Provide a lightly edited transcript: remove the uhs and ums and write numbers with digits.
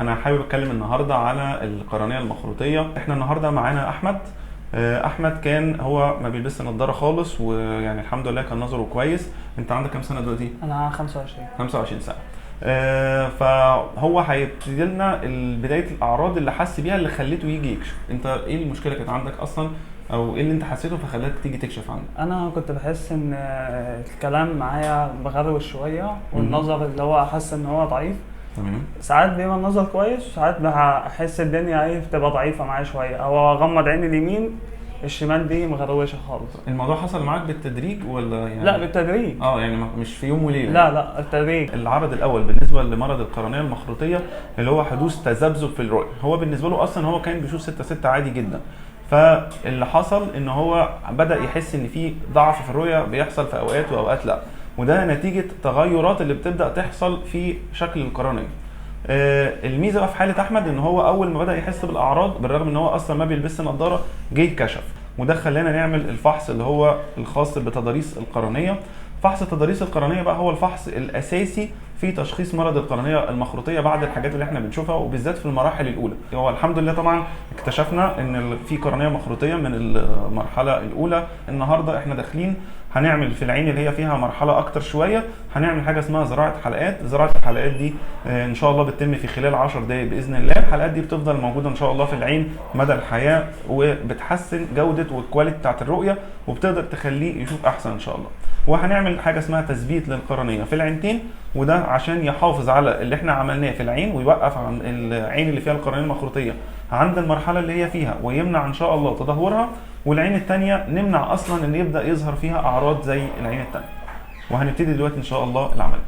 انا حابب اتكلم النهارده على القرنيه المخروطيه. احنا النهارده معانا احمد. احمد كان هو ما بيلبسش نظاره خالص، ويعني الحمد لله كان نظره كويس. انت عندك كام سنه دلوقتي؟ انا 25. 25 سنه. فهو هيبتدي لنا بدايه الاعراض اللي حس بيها اللي خليته يجي يكشف. انت ايه المشكله كانت عندك اصلا، او ايه اللي انت حسيته فخلاك تيجي تكشف عنه؟ انا كنت بحس ان الكلام معايا بغروش شويه، والنظر اللي هو حاسس ان هو ضعيف. تمام. ساعات بيبقى النظر كويس، وساعات بحس الدنيا بتبقى ضعيفه معايا شويه، او اغمض عيني اليمين الشمال دي مغروشه خالص. الموضوع حصل معاك بالتدريج ولا يعني؟ لا، بالتدريج. يعني مش في يوم وليله. لا التدريج. العرض الاول بالنسبه لمرض القرنيه المخروطيه اللي هو حدوث تذبذب في الرؤيه. هو بالنسبه له اصلا هو كان بيشوف 6/6 عادي جدا، فاللي حصل ان هو بدا يحس ان في ضعف في الرؤيه بيحصل في اوقات واوقات لا، وده نتيجه تغيرات اللي بتبدا تحصل في شكل القرنيه. الميزه بقى في حاله احمد ان هو اول ما بدا يحس بالاعراض، بالرغم ان هو اصلا ما بيلبسش نظاره، جه كشف، وده خلانا نعمل الفحص اللي هو الخاص بتضاريس القرنيه. فحص تضاريس القرنيه بقى هو الفحص الاساسي في تشخيص مرض القرنيه المخروطيه بعد الحاجات اللي احنا بنشوفها، وبالذات في المراحل الاولى. هو الحمد لله طبعا اكتشفنا ان في قرنيه مخروطيه من المرحله الاولى. النهارده احنا داخلين هنعمل في العين اللي هي فيها مرحله اكتر شويه، هنعمل حاجه اسمها زراعه حلقات. زراعه الحلقات دي ان شاء الله بتتم في خلال 10 دقائق باذن الله. الحلقات دي بتفضل موجوده ان شاء الله في العين مدى الحياه، وبتحسن جوده والكواليتي بتاعت الرؤيه، وبتقدر تخليه يشوف احسن ان شاء الله. وهنعمل حاجه اسمها تثبيت للقرنيه في العينتين، وده عشان يحافظ على اللي احنا عملناه في العين، ويوقف عن العين اللي فيها القرنيه المخروطيه عند المرحله اللي هي فيها، ويمنع ان شاء الله تدهورها. والعين الثانيه نمنع اصلا ان يبدا يظهر فيها اعراض زي العين الثانيه. وهنبتدي دلوقتي ان شاء الله العمل.